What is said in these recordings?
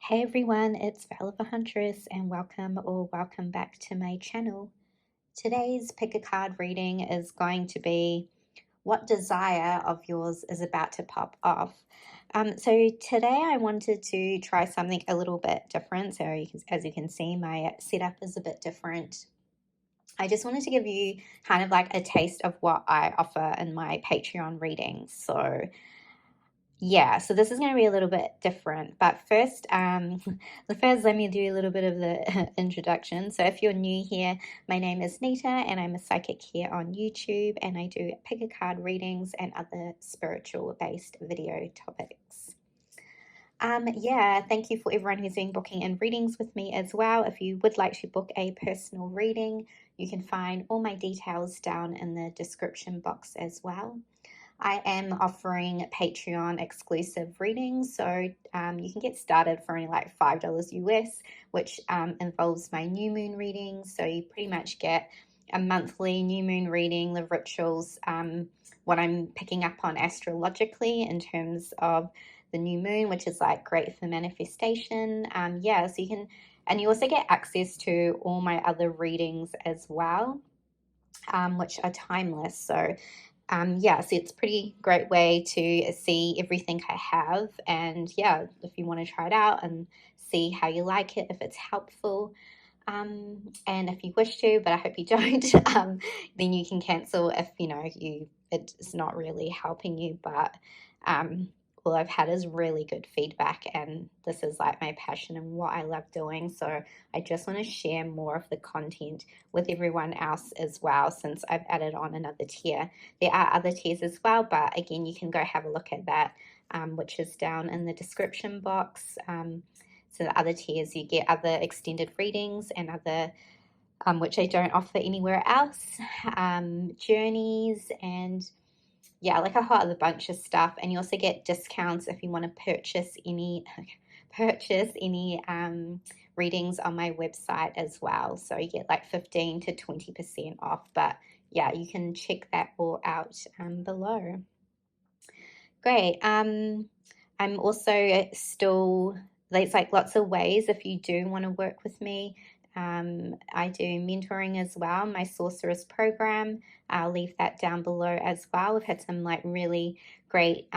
Hey everyone, it's Veil of Huntress and welcome back to my channel. Today's pick a card reading is going to be what desire of yours is about to pop off. So today I wanted to try something a little bit different. So as you can see, my setup is a bit different. I just wanted to give you kind of like a taste of what I offer in my Patreon readings. So this is going to be a little bit different, but first, let me do a little bit of the introduction. So if you're new here, my name is Nita and I'm a psychic here on YouTube, and I do pick a card readings and other spiritual based video topics. Thank you for everyone who's been booking in readings with me as well. If you would like to book a personal reading, you can find all my details down in the description box as well. I am offering Patreon exclusive readings, so you can get started for only like $5 US, which involves my new moon readings. So you pretty much get a monthly new moon reading, the rituals, what I'm picking up on astrologically in terms of the new moon, which is like great for manifestation. So you can, and you also get access to all my other readings as well, which are timeless. So it's a pretty great way to see everything I have, and if you want to try it out and see how you like it, if it's helpful, and if you wish to, but I hope you don't, then you can cancel if it's not really helping you. But all I've had is really good feedback, and this is like my passion and what I love doing. So I just want to share more of the content with everyone else as well, since I've added on another tier. There are other tiers as well, but again, you can go have a look at that, which is down in the description box. So the other tiers, you get other extended readings and other, which I don't offer anywhere else, journeys, and like a whole other bunch of stuff. And you also get discounts if you want to purchase any readings on my website as well. So you get like 15 to 20% off. But you can check that all out below. Great. I'm also still, there's like lots of ways if you do want to work with me. I do mentoring as well, my sorceress program. I'll leave that down below as well. We've had some like really great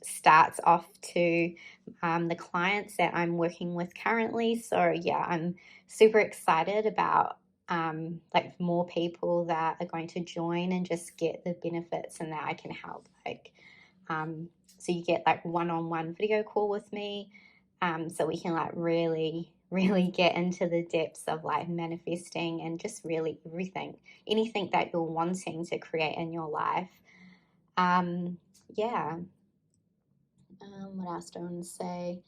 starts off to the clients that I'm working with currently. So I'm super excited about like more people that are going to join and just get the benefits, and that I can help. So you get like one-on-one video call with me, so we can like really get into the depths of like manifesting and just really anything that you're wanting to create in your life. What else do I want to say?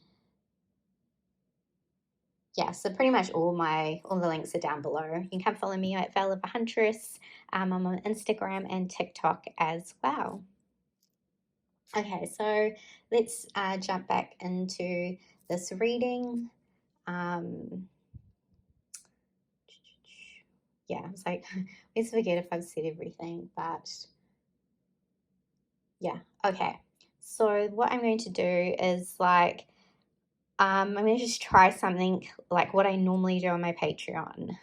So pretty much all the links are down below. You can come follow me at Veil of Huntress. I'm on Instagram and TikTok as well. Okay, so let's jump back into this reading. I was like, let's forget if I've said everything, but okay. So what I'm going to do is like, I'm going to just try something like what I normally do on my Patreon.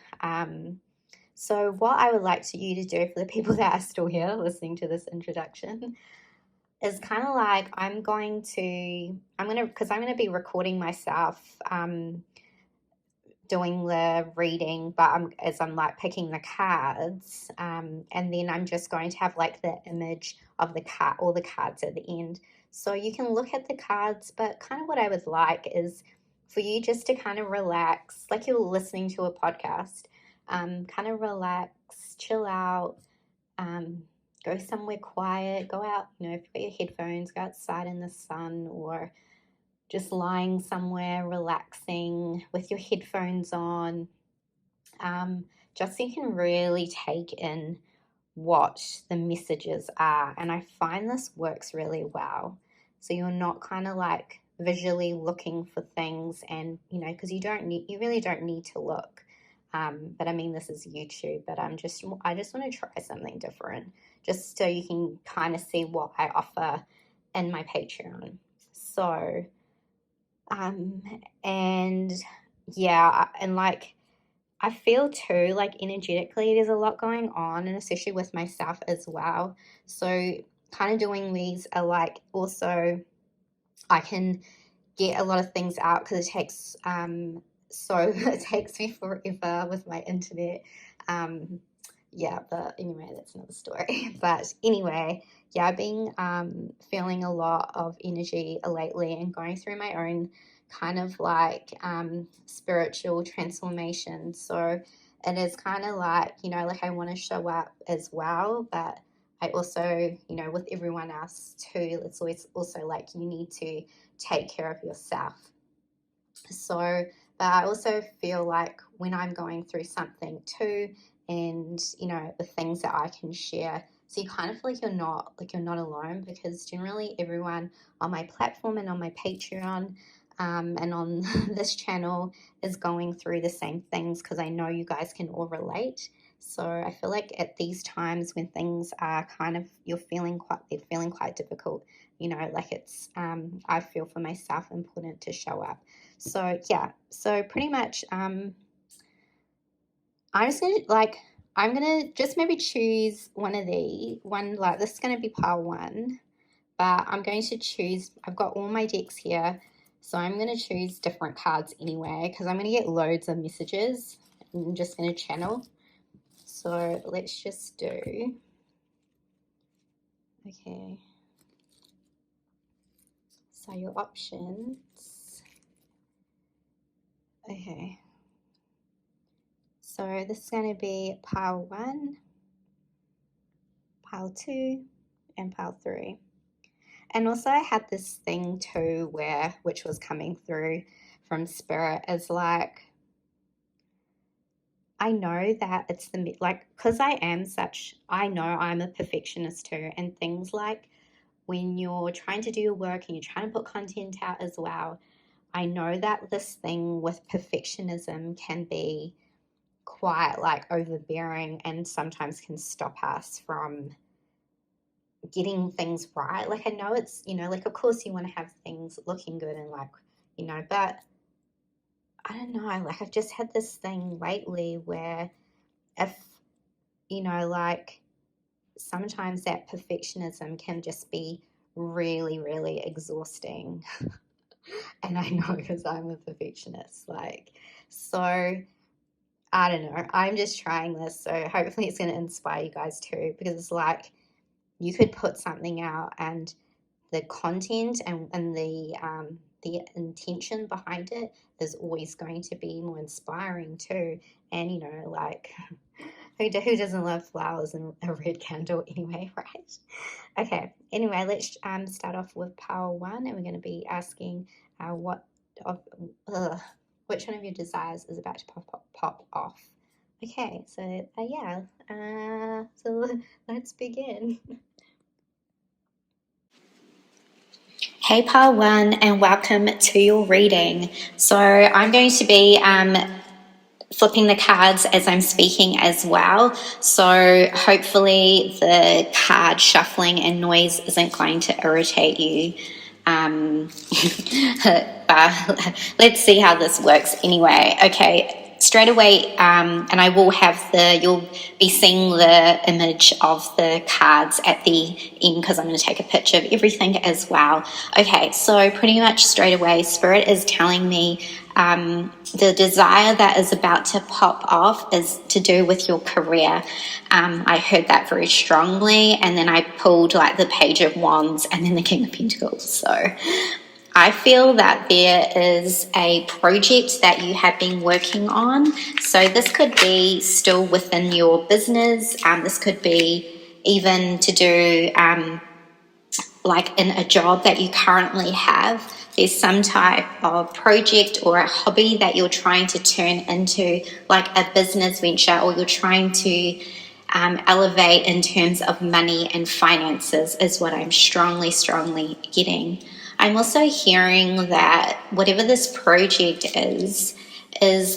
So what I would like you to do, for the people that are still here listening to this introduction, is kind of like I'm going to be recording myself doing the reading, but as I'm like picking the cards, and then I'm just going to have like the image of the card, all the cards at the end. So you can look at the cards, but kind of what I would like is for you just to kind of relax, like you're listening to a podcast, kind of relax, chill out, go somewhere quiet, go out, if you've got your headphones, go outside in the sun, or just lying somewhere relaxing with your headphones on, just so you can really take in what the messages are. And I find this works really well. So you're not kind of like visually looking for things, and because you really don't need to look. But I mean, this is YouTube, but I just want to try something different, just so you can kind of see what I offer in my Patreon. So And yeah, and like I feel too like energetically there's a lot going on, and especially with myself as well. So kind of doing these are like also I can get a lot of things out because it takes so it takes me forever with my internet. Yeah, but anyway, that's another story. But anyway, yeah, I've been feeling a lot of energy lately and going through my own kind of like spiritual transformation. So it is kind of like, you know, like I want to show up as well, but I also, you know, with everyone else too, it's always also like you need to take care of yourself. So, but I also feel like when I'm going through something too, and you know, the things that I can share, so you kind of feel like you're not alone, because generally everyone on my platform and on my Patreon and on this channel is going through the same things, because I know you guys can all relate. So I feel like at these times when things are kind of they're feeling quite difficult, you know, like it's I feel for myself important to show up. So yeah, so pretty much I'm gonna just maybe choose one of one, like this is gonna be pile one, but I'm going to choose, I've got all my decks here, so I'm gonna choose different cards anyway, because I'm gonna get loads of messages. I'm just gonna channel. So let's just do, okay, so your options, okay. So this is going to be pile 1, pile 2, and pile 3. And also I had this thing too which was coming through from Spirit, is like, I know that it's because I know I'm a perfectionist too, and things like when you're trying to do your work and you're trying to put content out as well, I know that this thing with perfectionism can be quite like overbearing and sometimes can stop us from getting things right. Like I know it's, you know, like of course you want to have things looking good and like, you know, but I don't know, like I've just had this thing lately where if, you know, like sometimes that perfectionism can just be really, really exhausting. And I know because I'm a perfectionist, like, so I don't know. I'm just trying this, so hopefully it's going to inspire you guys too, because it's like you could put something out and the content and the intention behind it is always going to be more inspiring too. And you know, like who doesn't love flowers and a red candle anyway, right? Okay. Anyway, let's start off with pile 1, and we're going to be asking what of which one of your desires is about to pop off. Okay, so yeah, so let's begin. Hey, pile 1, and welcome to your reading. So I'm going to be flipping the cards as I'm speaking as well. So hopefully the card shuffling and noise isn't going to irritate you. But let's see how this works anyway. Okay, straight away, and I will have you'll be seeing the image of the cards at the end, because I'm going to take a picture of everything as well. Okay, so pretty much straight away, Spirit is telling me the desire that is about to pop off is to do with your career. I heard that very strongly, and then I pulled like the Page of Wands and then the King of Pentacles. So I feel that there is a project that you have been working on. So this could be still within your business. This could be even to do like in a job that you currently have. There's some type of project or a hobby that you're trying to turn into like a business venture, or you're trying to elevate in terms of money and finances, is what I'm strongly getting. I'm also hearing that whatever this project is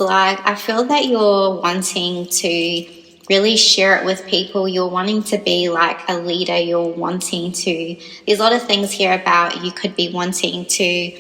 like, I feel that you're wanting to really share it with people. You're wanting to be like a leader. You're wanting to, there's a lot of things here about you could be wanting to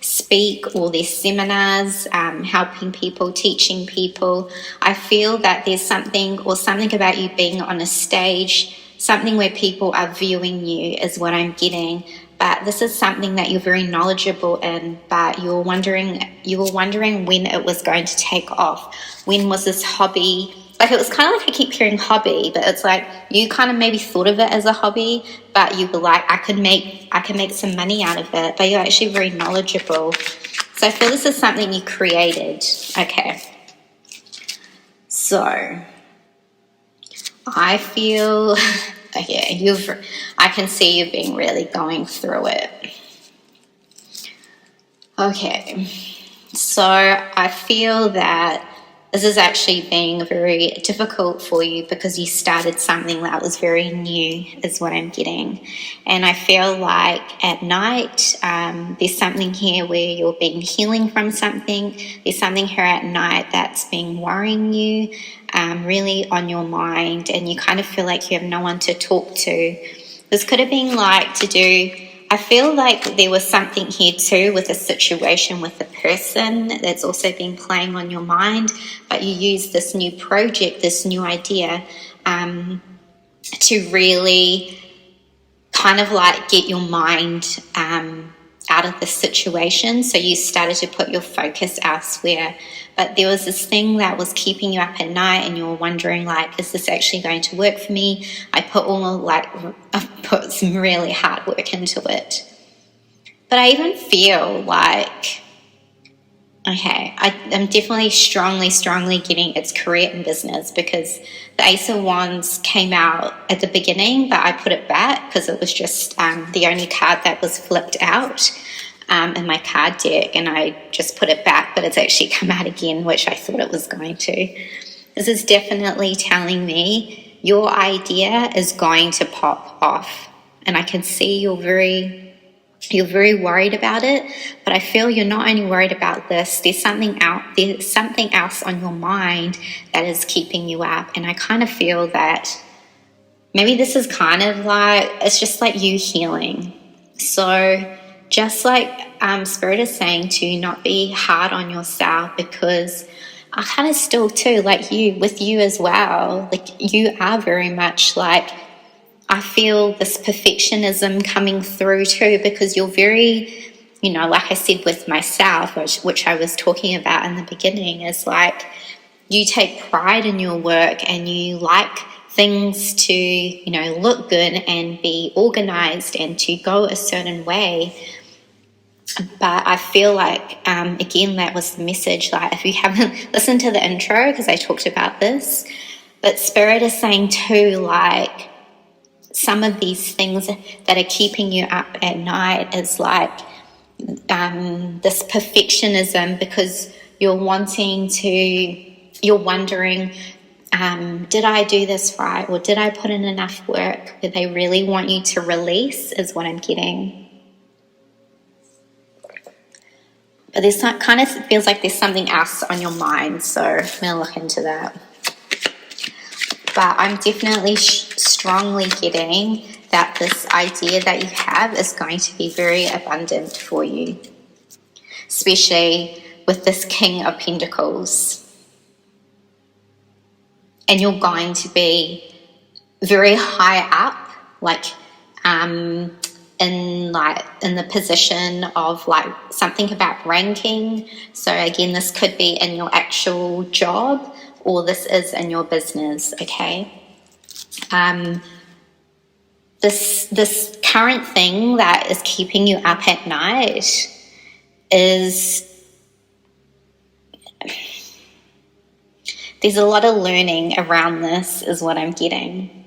speak all these seminars, helping people, teaching people. I feel that there's something about you being on a stage, something where people are viewing you is what I'm getting. But this is something that you're very knowledgeable in, but you were wondering when it was going to take off. When was this hobby? Like, it was kind of like, I keep hearing hobby, but it's like you kind of maybe thought of it as a hobby, but you were like, I could make some money out of it. But you're actually very knowledgeable. So I feel this is something you created. Okay. So I feel, okay, I can see you being really going through it. Okay. So I feel that this is actually being very difficult for you because you started something that was very new, is what I'm getting. And I feel like at night, there's something here where you're being healing from something. There's something here at night that's been worrying you, really on your mind, and you kind of feel like you have no one to talk to. This could have been like to do, I feel like there was something here too with a situation with a person that's also been playing on your mind, but you use this new project, this new idea, to really kind of like get your mind out of the situation. So you started to put your focus elsewhere. But there was this thing that was keeping you up at night, and you were wondering, like, is this actually going to work for me? I put some really hard work into it. But I even feel like, okay, I'm definitely strongly getting it's career and business, because the Ace of Wands came out at the beginning, but I put it back because it was just the only card that was flipped out in my card deck, and I just put it back, but it's actually come out again, which I thought it was going to. This is definitely telling me your idea is going to pop off, and I can see you're very worried about it, but I feel you're not only worried about this, there's something else on your mind that is keeping you up. And I kind of feel that maybe this is kind of like, it's just like you healing. So just like Spirit is saying to not be hard on yourself, because I kind of still too, like with you as well, like you are very much like, I feel this perfectionism coming through too, because you're very, like I said with myself, which I was talking about in the beginning, is like you take pride in your work and you like things to, look good and be organized and to go a certain way. But I feel like, again, that was the message. Like, if you haven't listened to the intro, because I talked about this, but Spirit is saying too, like, some of these things that are keeping you up at night is like this perfectionism, because you're wondering, did I do this right? Or did I put in enough work? Did they really want you to release, is what I'm getting. But there's kind of feels like there's something else on your mind, so I'm going to look into that. But I'm definitely strongly getting that this idea that you have is going to be very abundant for you, especially with this King of Pentacles. And you're going to be very high up, like in the position of like something about ranking. So again, this could be in your actual job, or this is in your business, okay? This current thing that is keeping you up at night is, there's a lot of learning around this, is what I'm getting.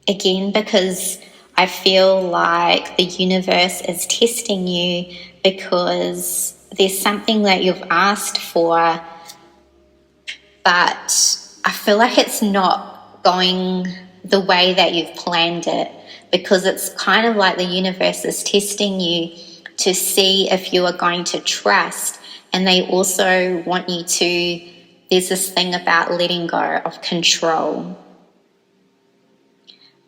Again, because I feel like the universe is testing you, because there's something that you've asked for, but I feel like it's not going the way that you've planned it, because it's kind of like the universe is testing you to see if you are going to trust. And they also want you to, there's this thing about letting go of control.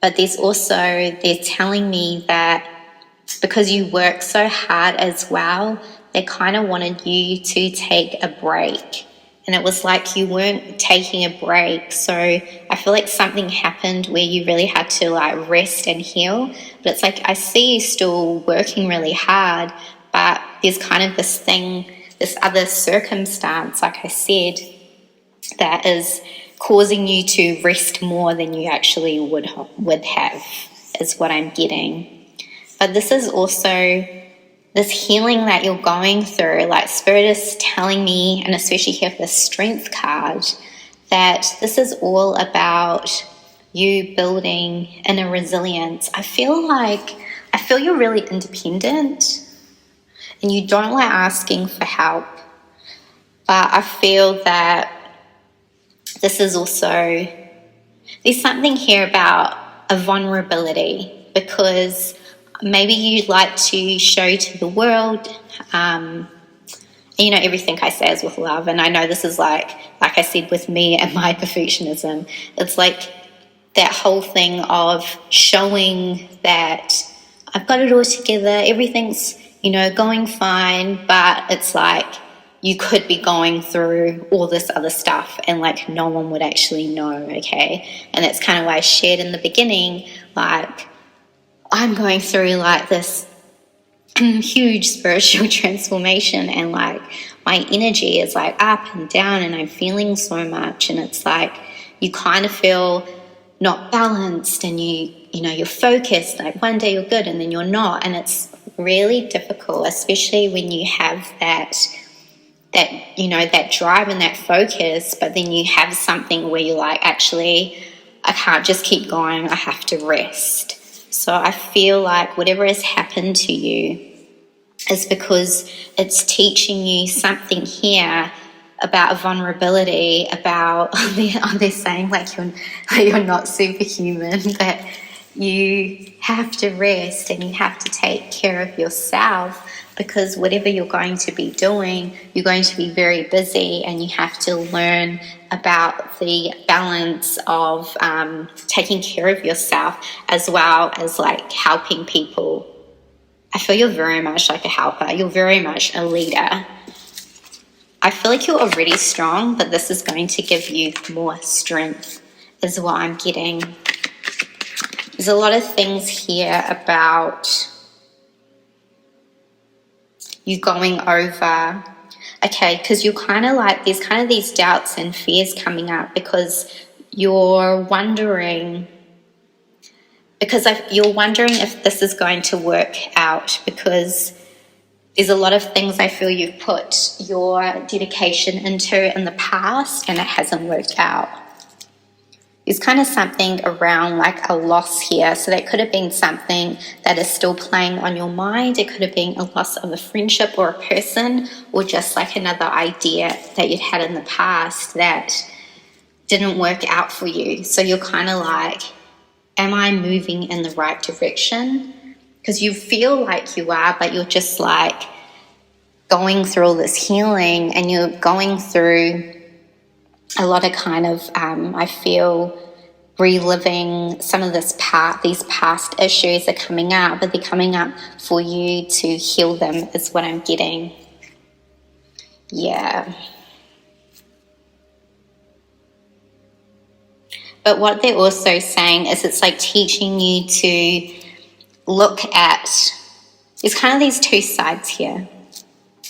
But there's also, they're telling me that because you work so hard as well, they kind of wanted you to take a break. And it was like you weren't taking a break. So I feel like something happened where you really had to like rest and heal. But it's like I see you still working really hard, but there's kind of this thing, this other circumstance, like I said, that is causing you to rest more than you actually would have, is what I'm getting. But this is also this healing that you're going through. Like Spirit is telling me, and especially here for the Strength card, that this is all about you building inner resilience. I feel you're really independent and you don't like asking for help. But I feel that this is also, there's something here about a vulnerability, because maybe you'd like to show to the world, everything I say is with love. And I know this is like I said with me and my perfectionism, it's like that whole thing of showing that I've got it all together, everything's, going fine, but it's like you could be going through all this other stuff and like no one would actually know, okay? And that's kind of why I shared in the beginning, like I'm going through like this huge spiritual transformation, and like my energy is like up and down and I'm feeling so much, and it's like you kind of feel not balanced, and you're focused, like one day you're good and then you're not, and it's really difficult, especially when you have that drive and that focus, but then you have something where you're like, actually I can't just keep going, I have to rest. So I feel like whatever has happened to you is because it's teaching you something here about vulnerability, about they're saying like you're not superhuman, that you have to rest and you have to take care of yourself, because whatever you're going to be doing, you're going to be very busy, and you have to learn about the balance of taking care of yourself as well as like helping people. I feel you're very much like a helper. You're very much a leader. I feel like you're already strong, but this is going to give you more strength is what I'm getting. There's a lot of things here about you going over, okay, because you're kind of like, there's kind of these doubts and fears coming up because you're wondering if this is going to work out, because there's a lot of things I feel you've put your dedication into in the past and it hasn't worked out. There's kind of something around like a loss here. So that could have been something that is still playing on your mind. It could have been a loss of a friendship or a person, or just like another idea that you'd had in the past that didn't work out for you. So you're kind of like, am I moving in the right direction? Because you feel like you are, but you're just like going through all this healing, and you're going through a lot of kind of, I feel, reliving some of these past issues are coming up, but they're coming up for you to heal them is what I'm getting. Yeah. But what they're also saying is it's like teaching you to look at, there's kind of these two sides here.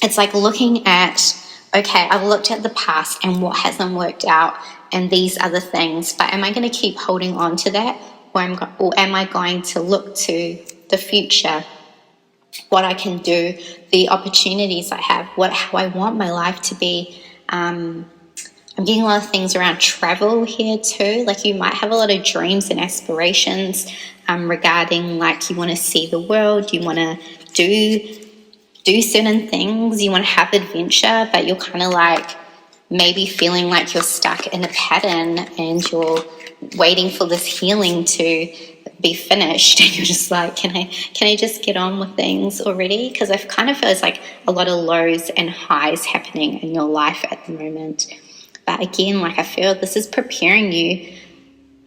It's like looking at, okay, I've looked at the past and what hasn't worked out and these other things, but am I going to keep holding on to that, or am I going to look to the future, what I can do, the opportunities I have, how I want my life to be. I'm getting a lot of things around travel here too. Like you might have a lot of dreams and aspirations regarding like you want to see the world, you want to do certain things, you want to have adventure, but you're kind of like maybe feeling like you're stuck in a pattern and you're waiting for this healing to be finished, and you're just like, can I just get on with things already? Because I kind of feel it's like a lot of lows and highs happening in your life at the moment. But again, like I feel this is preparing you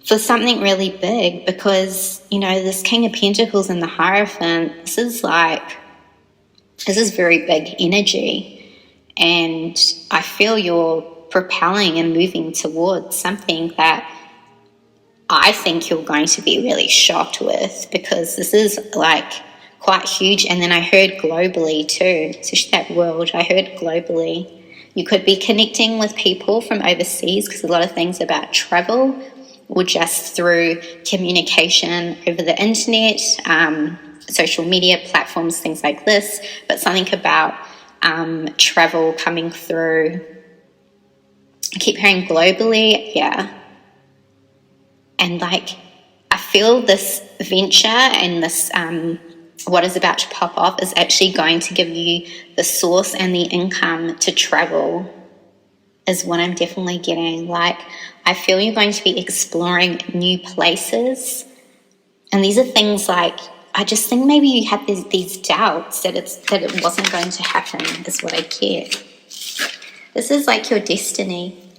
for something really big, because, you know, this King of Pentacles and the Hierophant, this is very big energy. And I feel you're propelling and moving towards something that I think you're going to be really shocked with, because this is like quite huge. And then I heard globally too, especially that world, I heard globally. You could be connecting with people from overseas, because a lot of things about travel, or just through communication over the internet, social media platforms, things like this, but something about travel coming through. I keep hearing globally, yeah. And like, I feel this venture and this what is about to pop off is actually going to give you the source and the income to travel, is what I'm definitely getting. Like, I feel you're going to be exploring new places. And these are things like, I just think maybe you had these doubts that it wasn't going to happen, is what I get. This is like your destiny.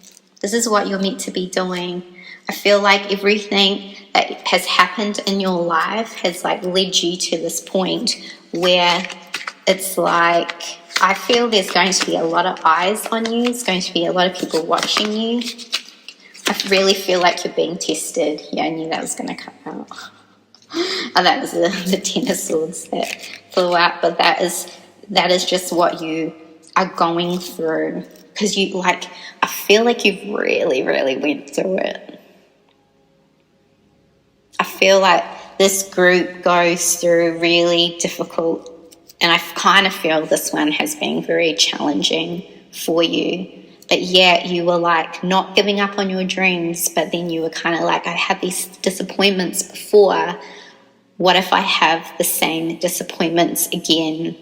This is what you're meant to be doing. I feel like everything that has happened in your life has like led you to this point where it's like, I feel there's going to be a lot of eyes on you. There's going to be a lot of people watching you. I really feel like you're being tested. Yeah, I knew that was going to come out. Oh, that was the Ten of Swords that flew out. But that is just what you are going through. Because you, like, I feel like you've really, really went through it. I feel like this group goes through really difficult, and I kind of feel this one has been very challenging for you. But yet you were like not giving up on your dreams, but then you were kind of like, I had these disappointments before. What if I have the same disappointments again?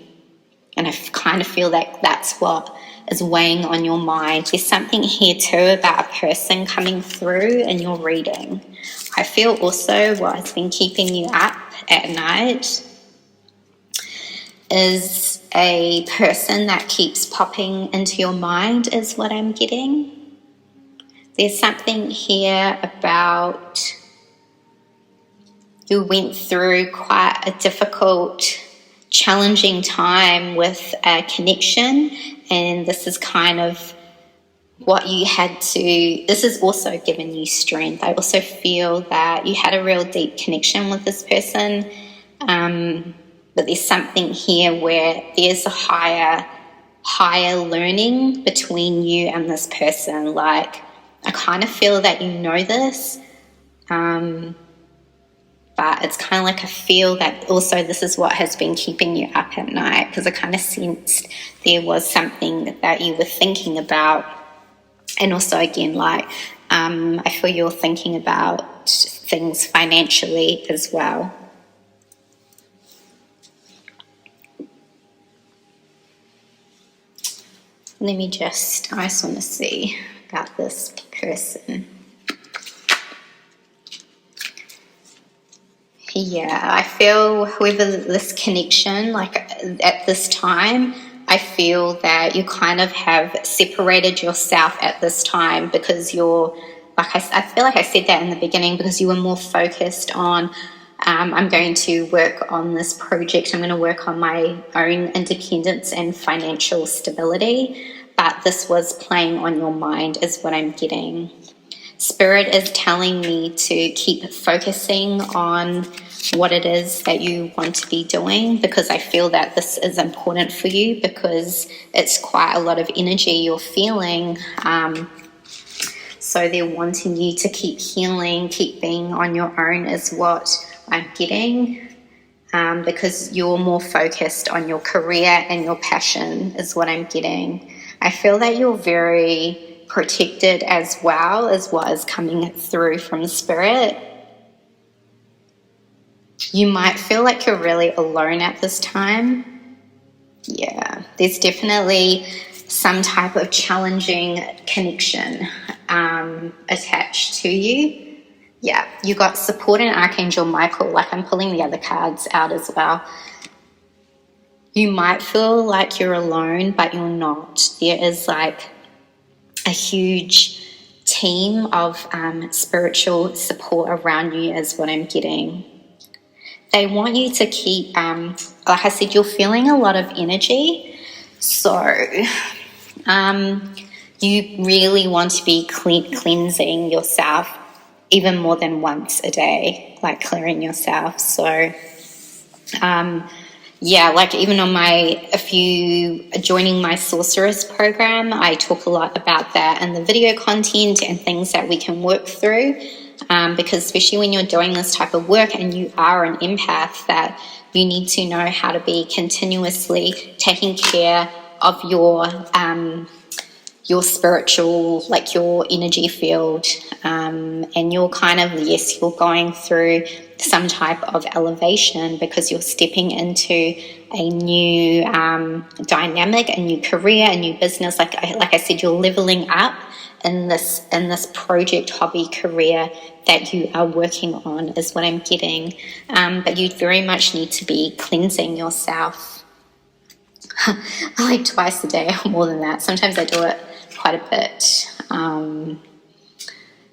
And I kind of feel like that's what is weighing on your mind. There's something here too about a person coming through in your reading. I feel also what has been keeping you up at night is a person that keeps popping into your mind, is what I'm getting. There's something here about you went through quite a difficult, challenging time with a connection, and this is kind of what you had to, this has also given you strength. I also feel that you had a real deep connection with this person, but there's something here where there's a higher learning between you and this person. Like, I kind of feel that you know this, but it's kind of like I feel that also this is what has been keeping you up at night, because I kind of sensed there was something that you were thinking about. And also, again, like, I feel you're thinking about things financially as well. I just want to see about this person. Yeah, I feel whoever this connection, like at this time, I feel that you kind of have separated yourself at this time, because you're, like I feel like I said that in the beginning, because you were more focused on, I'm going to work on this project, I'm going to work on my own independence and financial stability, but this was playing on your mind is what I'm getting. Spirit is telling me to keep focusing on what it is that you want to be doing, because I feel that this is important for you, because it's quite a lot of energy you're feeling. So they're wanting you to keep healing, keep being on your own is what I'm getting, because you're more focused on your career and your passion is what I'm getting. I feel that you're very protected as well, as what is coming through from Spirit. You might feel like you're really alone at this time. Yeah, there's definitely some type of challenging connection attached to you. Yeah, you got support in Archangel Michael. Like, I'm pulling the other cards out as well. You might feel like you're alone, but you're not. There is like a huge team of spiritual support around you is what I'm getting. They want you to keep, like I said, you're feeling a lot of energy. So you really want to be cleansing yourself even more than once a day, like clearing yourself. So yeah, like even on if you are joining my sorceress program, I talk a lot about that and the video content and things that we can work through, because especially when you're doing this type of work and you are an empath, that you need to know how to be continuously taking care of your spiritual, like your energy field, and you're kind of, yes, you're going through some type of elevation because you're stepping into a new dynamic, a new career, a new business. Like I said, you're leveling up in this project, hobby, career that you are working on is what I'm getting. But you very much need to be cleansing yourself like twice a day or more than that. Sometimes I do it quite a bit.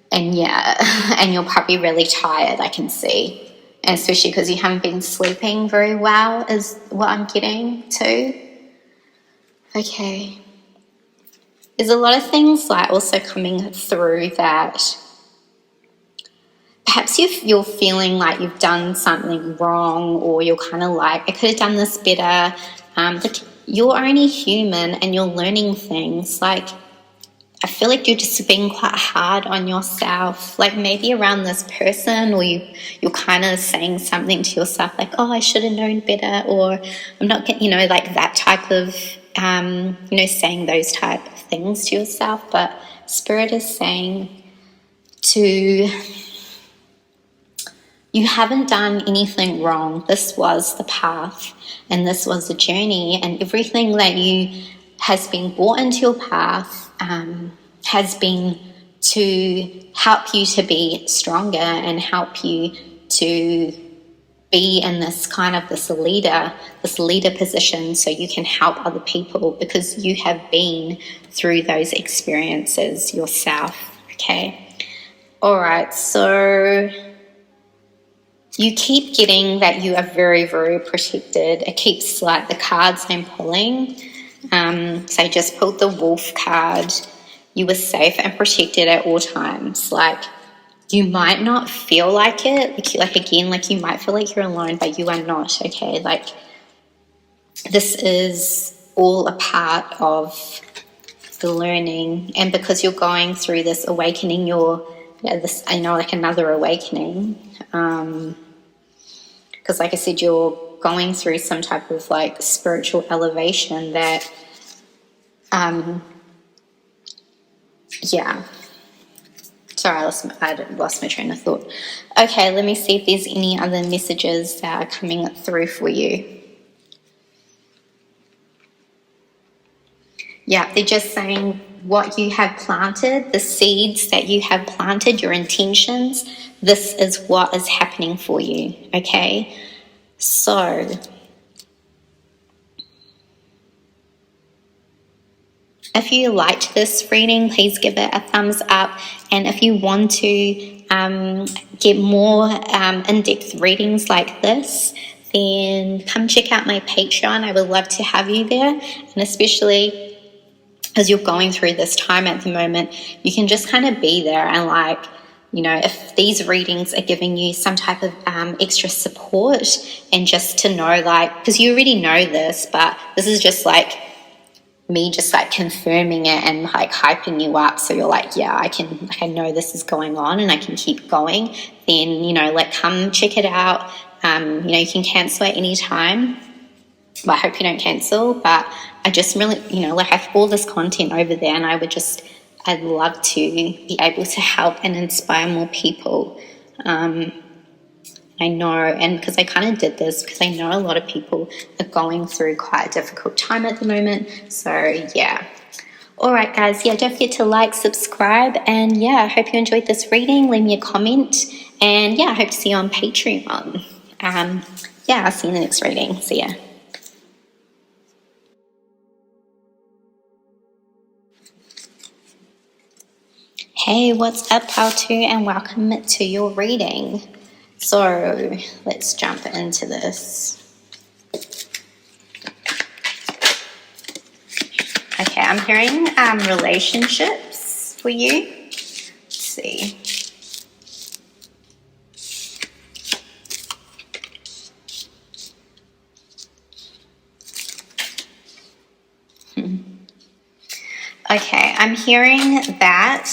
And yeah, and you're probably really tired, I can see. And especially because you haven't been sleeping very well is what I'm getting too. Okay. There's a lot of things like also coming through that perhaps you're feeling like you've done something wrong, or you're kind of like, I could have done this better. You're only human and you're learning things. Like, I feel like you're just being quite hard on yourself, like maybe around this person, or you're kind of saying something to yourself like, oh, I should have known better, or I'm not getting, like that type of, saying those type of things to yourself. But Spirit is saying you haven't done anything wrong. This was the path and this was the journey, and everything that has been brought into your path has been to help you to be stronger and help you to be in this leader position, so you can help other people because you have been through those experiences yourself. Okay. All right. So you keep getting that you are very, very protected. It keeps like the cards I'm pulling. So I just pulled the wolf card. You were safe and protected at all times. Like, you might not feel like it. Like you might feel like you're alone, but you are not, okay? Like, this is all a part of the learning. And because you're going through this awakening, another awakening. Because like I said, you're going through some type of like spiritual elevation that yeah. Sorry, I lost my train of thought. Okay, let me see if there's any other messages that are coming through for you. Yeah, they're just saying what you have planted, the seeds that you have planted, your intentions, this is what is happening for you, okay? So if you liked this reading, please give it a thumbs up. And if you want to get more in-depth readings like this, then come check out my Patreon. I would love to have you there. And especially as you're going through this time at the moment, you can just kind of be there and like, if these readings are giving you some type of extra support, and just to know, like, because you already know this, but this is just like me just like confirming it and like hyping you up, so you're like, yeah, I know this is going on and I can keep going. Then come check it out. You can cancel at any time, but I hope you don't cancel. But I just really I have all this content over there, and I'd love to be able to help and inspire more people. I know, and because I kind of did this because I know a lot of people are going through quite a difficult time at the moment. So yeah. All right, guys. Yeah, don't forget to like, subscribe, and yeah, I hope you enjoyed this reading. Leave me a comment, and yeah, I hope to see you on Patreon. Yeah, I'll see you in the next reading. See ya. Hey, what's up, how to, and welcome to your reading. So let's jump into this. Okay, I'm hearing relationships for you. Let's see. Okay, I'm hearing that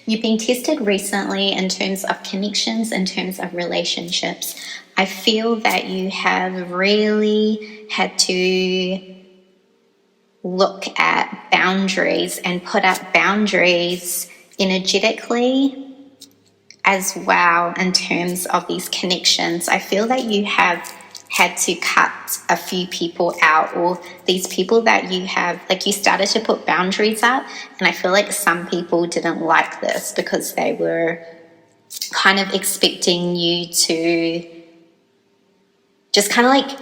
you've been tested recently in terms of connections, in terms of relationships. I feel that you have really had to look at boundaries and put up boundaries energetically as well in terms of these connections. I feel that you have had to cut a few people out, or these people that you have, like, you started to put boundaries up, and I feel like some people didn't like this because they were kind of expecting you to just kind of like,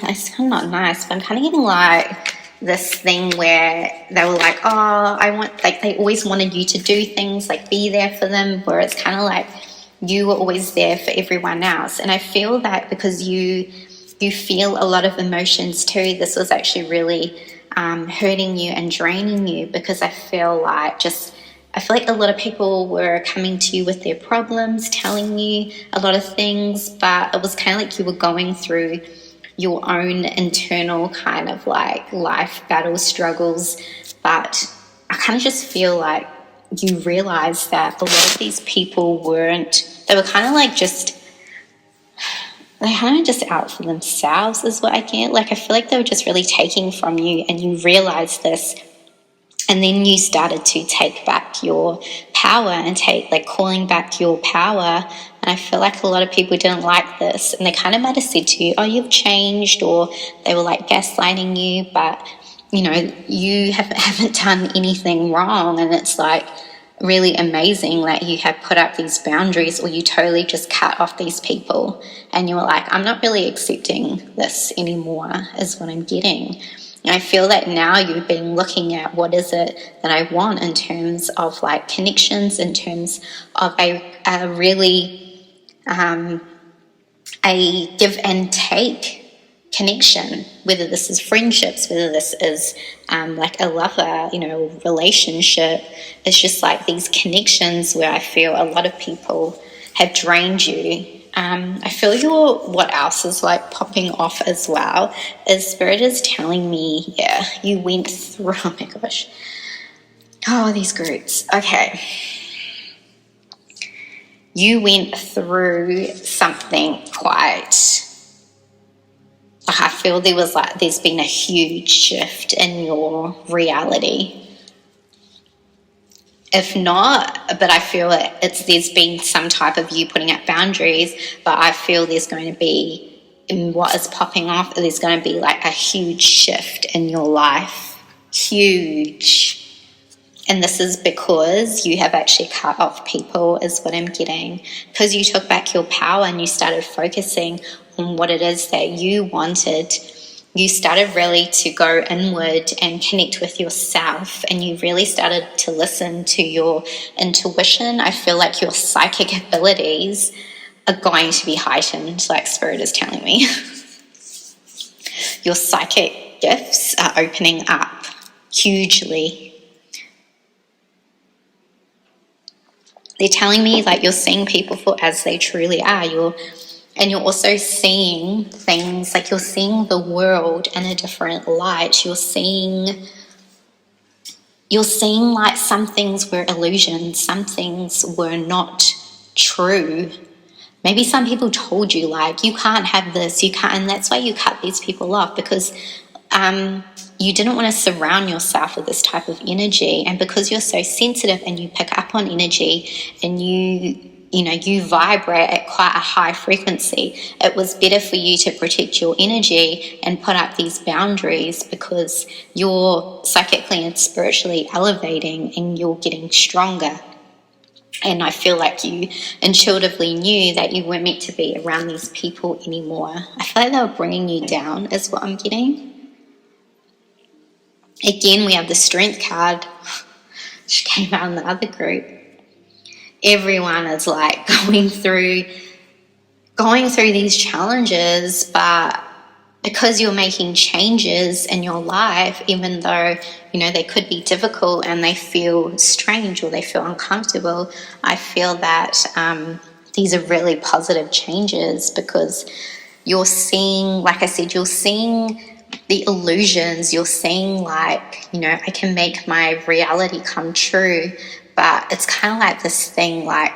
it's kind of not nice, but I'm kind of getting like this thing where they were like, they always wanted you to do things, like be there for them, where it's kind of like you were always there for everyone else. And I feel that because you feel a lot of emotions too, this was actually really hurting you and draining you, because I feel like a lot of people were coming to you with their problems, telling you a lot of things, but it was kind of like you were going through your own internal kind of like life battle struggles. But I kind of just feel like you realize that a lot of these people they were kind of like just out for themselves is what I get. Like, I feel like they were just really taking from you, and you realized this. And then you started to take back your power and calling back your power. And I feel like a lot of people didn't like this. And they kind of might have said to you, oh, you've changed, or they were like gaslighting you. But, you know, you haven't done anything wrong. And it's like really amazing that you have put up these boundaries, or you totally just cut off these people. And you were like, I'm not really accepting this anymore, is what I'm getting. And I feel that now you've been looking at what is it that I want in terms of like connections, in terms of a give and take connection, whether this is friendships, whether this is like a lover, relationship. It's just like these connections where I feel a lot of people have drained you. I feel what else is like popping off as well is Spirit is telling me, you went through, oh my gosh, these groups. Okay. You went through something quite, I feel there's been a huge shift in your reality. If not, but I feel there's been some type of you putting up boundaries, but I feel there's going to be, in what is popping off, there's going to be like a huge shift in your life. Huge. And this is because you have actually cut off people, is what I'm getting. Because you took back your power and you started focusing on what it is that you wanted. You started really to go inward and connect with yourself, and you really started to listen to your intuition. I feel like your psychic abilities are going to be heightened, like Spirit is telling me. Your psychic gifts are opening up hugely. They're telling me like you're seeing people for as they truly are. And you're also seeing things, like you're seeing the world in a different light. You're seeing like some things were illusions, some things were not true. Maybe some people told you like, you can't have this, you can't, and that's why you cut these people off, because you didn't want to surround yourself with this type of energy. And because you're so sensitive and you pick up on energy and you vibrate at quite a high frequency, it was better for you to protect your energy and put up these boundaries, because you're psychically and spiritually elevating and you're getting stronger. And I feel like you intuitively knew that you weren't meant to be around these people anymore. I feel like they were bringing you down, is what I'm getting. Again, we have the Strength card. which came out in the other group, everyone is like going through these challenges, but because you're making changes in your life, even though, you know, they could be difficult and they feel strange or they feel uncomfortable, I feel that these are really positive changes, because you're seeing, like I said, you're seeing the illusions, you're seeing like, you know, I can make my reality come true, but it's kind of like this thing, like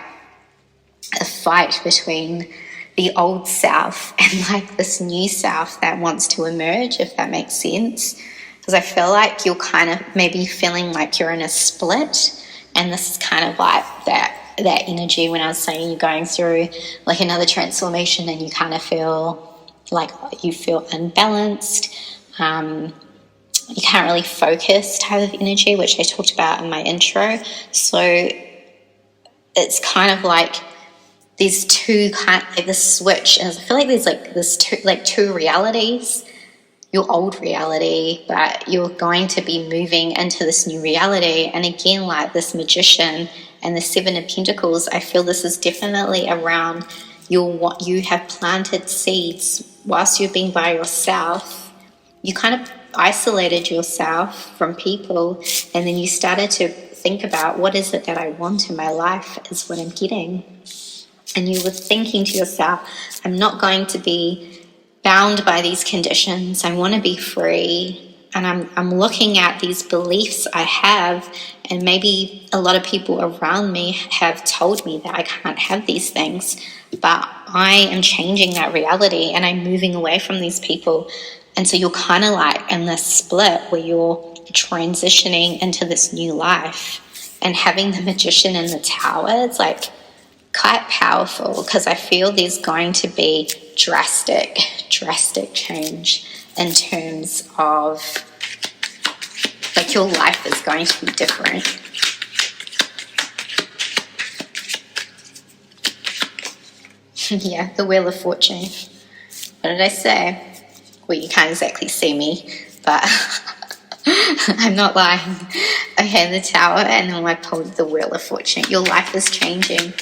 a fight between the old self and like this new self that wants to emerge, if that makes sense. Because I feel like you're kind of maybe feeling like you're in a split, and this is kind of like that energy when I was saying you're going through like another transformation and you kind of feel like you feel unbalanced, you can't really focus type of energy, which I talked about in my intro. So it's kind of like these two kind, like this switch, and I feel like there's like this two realities. Your old reality, but you're going to be moving into this new reality. And again, like this Magician and the Seven of Pentacles, I feel this is definitely around what you have planted seeds whilst you've been by yourself. You kind of isolated yourself from people, and then you started to think about, what is it that I want in my life is what I'm getting. And you were thinking to yourself, I'm not going to be bound by these conditions. I want to be free. And I'm looking at these beliefs I have, and maybe a lot of people around me have told me that I can't have these things, but I am changing that reality and I'm moving away from these people. And so you're kind of like in this split where you're transitioning into this new life, and having the Magician in the Tower, it's like quite powerful, because I feel there's going to be drastic change in terms of like your life is going to be different. Yeah, the Wheel of Fortune. What did I say? Well, you can't exactly see me, but I'm not lying. Okay, the Tower, and then I pulled the Wheel of Fortune. Your life is changing.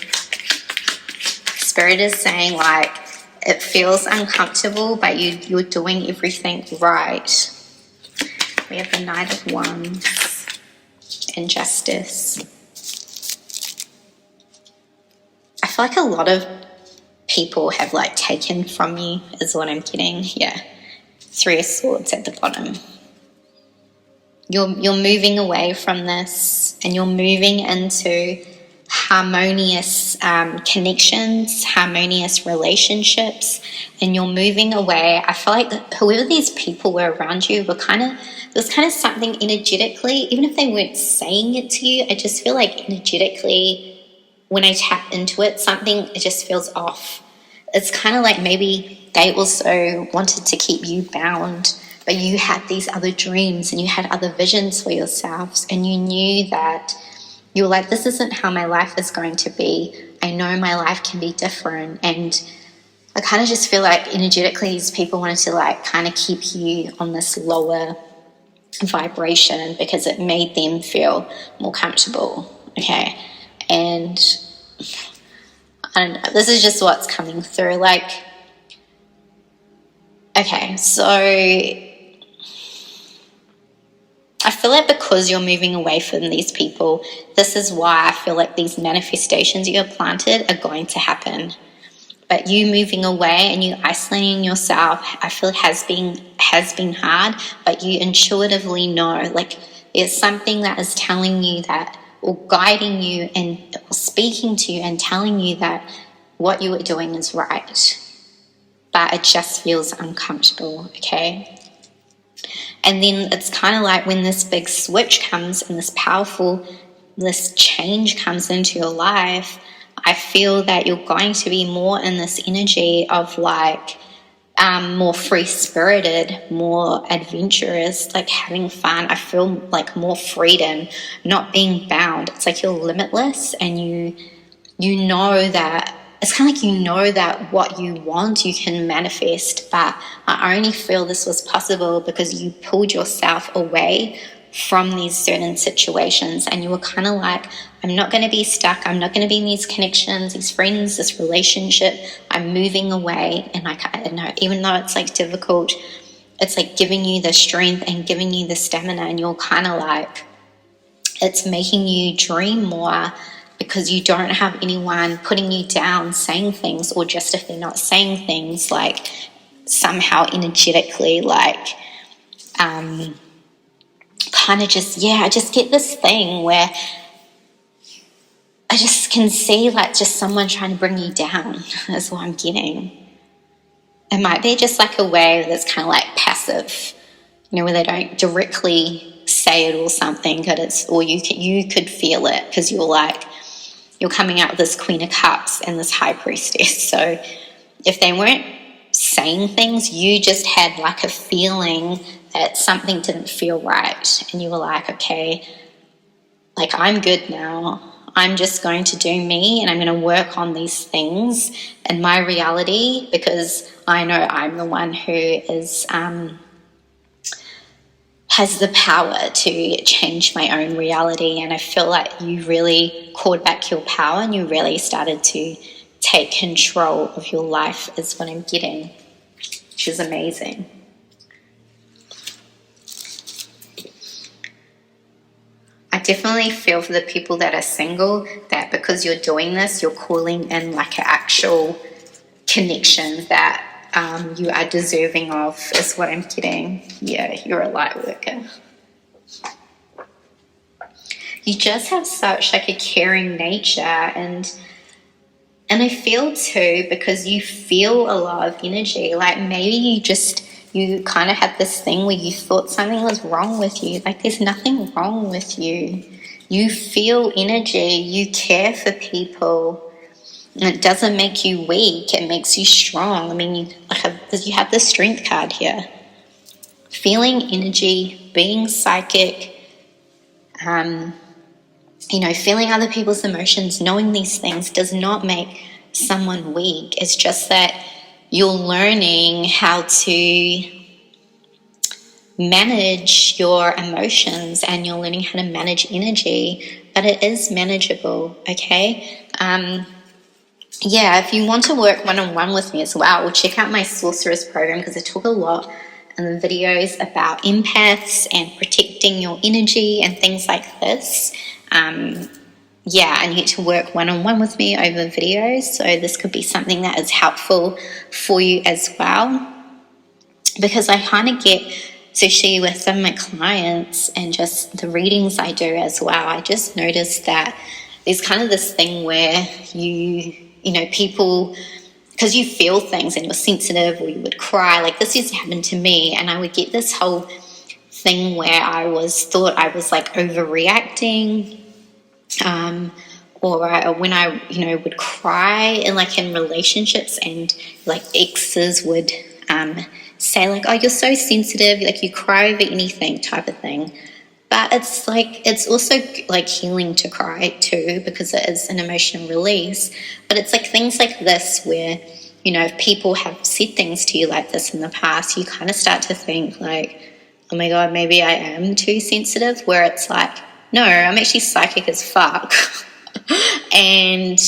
Spirit is saying, like, it feels uncomfortable, but you're doing everything right. We have the Knight of Wands and Justice. I feel like a lot of people have like taken from you, is what I'm getting. Yeah, Three of Swords at the bottom. You're moving away from this, and you're moving into harmonious connections, harmonious relationships, and you're moving away. I feel like whoever these people were around you were there's kind of something energetically, even if they weren't saying it to you, I just feel like energetically when I tap into it, it just feels off. It's kind of like maybe they also wanted to keep you bound, but you had these other dreams and you had other visions for yourselves, and you knew that you were like, this isn't how my life is going to be. I know my life can be different. And I kind of just feel like energetically these people wanted to like kind of keep you on this lower vibration because it made them feel more comfortable. Okay. And I don't know. This is just what's coming through. Like, okay, so I feel like because you're moving away from these people, this is why I feel like these manifestations you have planted are going to happen. But you moving away and you isolating yourself, I feel has been hard, but you intuitively know, like there's something that is telling you that, or guiding you and speaking to you and telling you that what you are doing is right. But it just feels uncomfortable, okay? And then it's kind of like when this big switch comes and this change comes into your life, I feel that you're going to be more in this energy of like more free-spirited, more adventurous, like having fun. I feel like more freedom, not being bound. It's like you're limitless, and you know that it's kind of like you know that what you want you can manifest. But I only feel this was possible because you pulled yourself away from these certain situations, and you were kind of like, I'm not going to be stuck, I'm not going to be in these connections, these friends, this relationship, I'm moving away. And I know, even though it's like difficult, it's like giving you the strength and giving you the stamina, and you're kind of like, it's making you dream more, because you don't have anyone putting you down, saying things, or just if they're not saying things, like somehow energetically, like kind of just, I just get this thing where I just can see like just someone trying to bring you down is what I'm getting. It might be just like a way that's kind of like passive, where they don't directly say it or something, but it's, or you could feel it, because you're coming out with this Queen of Cups and this High Priestess. So if they weren't saying things, you just had like a feeling that something didn't feel right, and you were like, okay, like I'm good now, I'm just going to do me, and I'm going to work on these things in my reality, because I know I'm the one who is has the power to change my own reality. And I feel like you really called back your power, and you really started to take control of your life is what I'm getting, which is amazing. I definitely feel for the people that are single, that because you're doing this, you're calling in like an actual connection that you are deserving of, is what I'm getting. Yeah, you're a light worker. You just have such like a caring nature, and I feel too, because you feel a lot of energy, like maybe you kind of had this thing where you thought something was wrong with you. Like there's nothing wrong with you. You feel energy, you care for people, and it doesn't make you weak, it makes you strong. I mean, you have the strength card here. Feeling energy, being psychic, feeling other people's emotions, knowing these things does not make someone weak. It's just that you're learning how to manage your emotions, and you're learning how to manage energy, but it is manageable, okay? If you want to work one-on-one with me as well, check out my sorceress program, because I talk a lot in the videos about empaths and protecting your energy and things like this. And you get to work one-on-one with me over videos, so this could be something that is helpful for you as well, because I kind of get, especially with some of my clients and just the readings I do as well, I just noticed that there's kind of this thing where people, because you feel things and you're sensitive, or you would cry, like this used to happen to me, and I would get this whole thing where I thought I was like overreacting, or when I would cry in relationships, and like exes would say like, oh, you're so sensitive, like you cry over anything type of thing. But it's like, it's also like healing to cry too, because it is an emotional release. But it's like things like this where, if people have said things to you like this in the past, you kind of start to think like, oh my God, maybe I am too sensitive, where it's like, no, I'm actually psychic as fuck. And,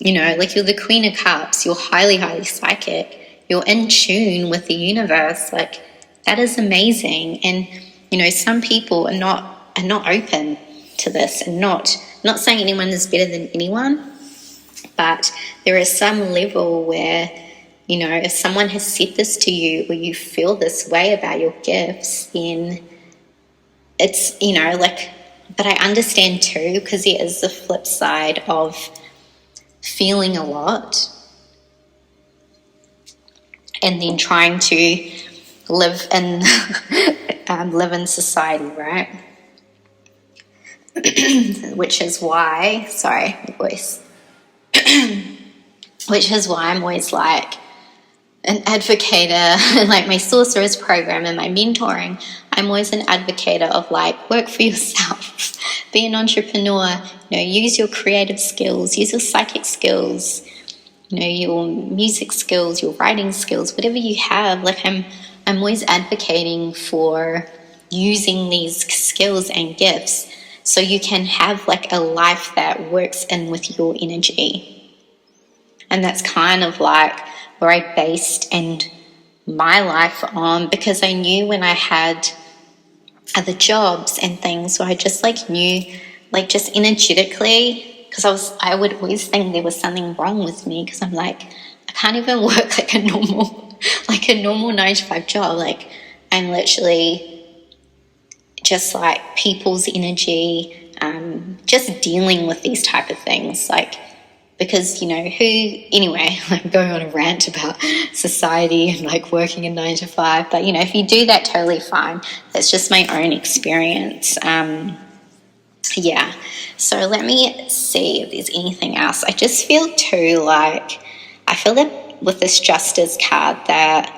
like you're the Queen of Cups, you're highly, highly psychic. You're in tune with the universe. Like that is amazing. And, some people are not open to this, and not saying anyone is better than anyone, but there is some level where, if someone has said this to you, or you feel this way about your gifts, then it's, but I understand too, because there is the flip side of feeling a lot and then trying to live in society, right? Which is why, sorry, my voice. Which is why I'm always like an advocator, like my sorceress program and my mentoring. I'm always an advocator of like, work for yourself, be an entrepreneur, use your creative skills, use your psychic skills, your music skills, your writing skills, whatever you have. Like I'm always advocating for, using these skills and gifts so you can have like a life that works in with your energy. And that's kind of like where I based and my life on, because I knew when I had other jobs and things, so I just like knew, like just energetically, because I would always think there was something wrong with me, because I'm like, I can't even work like a normal 9-to-5 job. Like, I'm literally just like people's energy, just dealing with these type of things, like, because, anyway, I'm going on a rant about society and like working a 9-to-5, but if you do that, totally fine. That's just my own experience. Yeah, so let me see if there's anything else. I just feel too like, I feel that with this Justice card that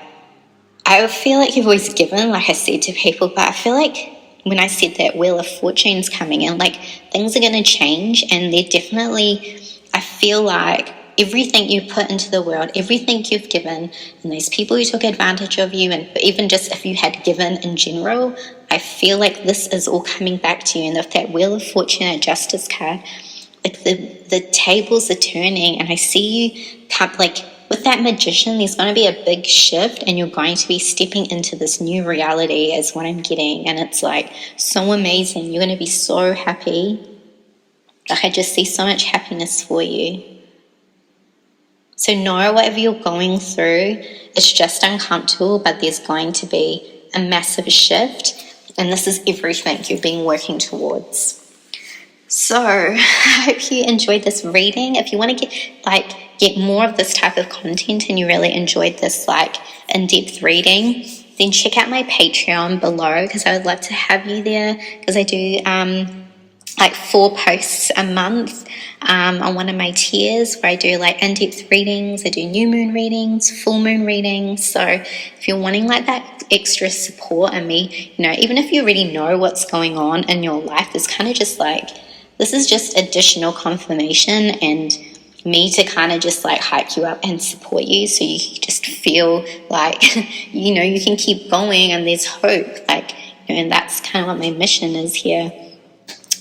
I feel like you've always given, like I said to people, but I feel like when I said that Wheel of Fortune's coming in, like things are going to change, and they're definitely, I feel like everything you put into the world, everything you've given, and those people who took advantage of you, and even just if you had given in general, I feel like this is all coming back to you. And if that Wheel of Fortune and Justice card, like the tables are turning, and I see you come, like with that Magician, there's going to be a big shift, and you're going to be stepping into this new reality is what I'm getting. And it's like so amazing. You're going to be so happy. Like I just see so much happiness for you. So know whatever you're going through, it's just uncomfortable, but there's going to be a massive shift, and this is everything you've been working towards. So I hope you enjoyed this reading. If you want to get more of this type of content and you really enjoyed this like in-depth reading, then check out my Patreon below, because I would love to have you there, because I do like 4 posts a month on one of my tiers where I do like in-depth readings. I do new moon readings, full moon readings. So if you're wanting like that extra support and me, even if you already know what's going on in your life, it's kind of just like, this is just additional confirmation and me to kind of just like hype you up and support you, so you just feel like you can keep going and there's hope, and that's kind of what my mission is here.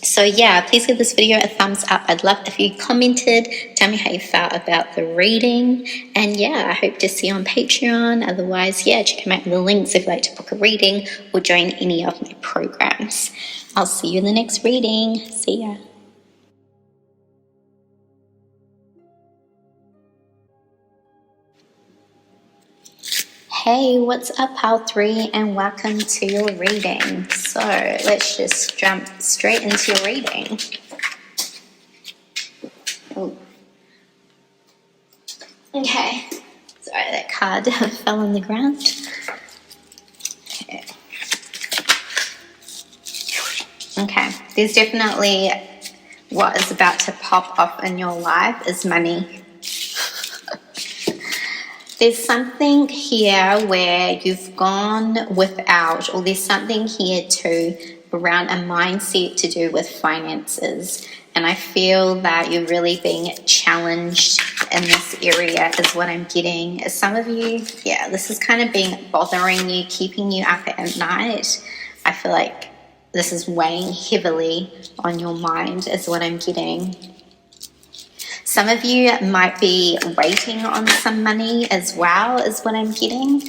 So yeah, please give this video a thumbs up. I'd love if you commented, tell me how you felt about the reading, and yeah, I hope to see you on Patreon. Otherwise, yeah, check out the links if you'd like to book a reading or join any of my programs. I'll see you in the next reading. See ya. Hey, what's up, Pile 3, and welcome to your reading. So let's just jump straight into your reading. Ooh. Okay, sorry, that card fell on the ground. Okay, there's definitely what is about to pop off in your life is money. There's something here where you've gone without, or there's something here too around a mindset to do with finances. And I feel that you're really being challenged in this area is what I'm getting. Some of you, yeah, this is kind of bothering you, keeping you up at night. I feel like this is weighing heavily on your mind is what I'm getting. Some of you might be waiting on some money as well, is what I'm getting.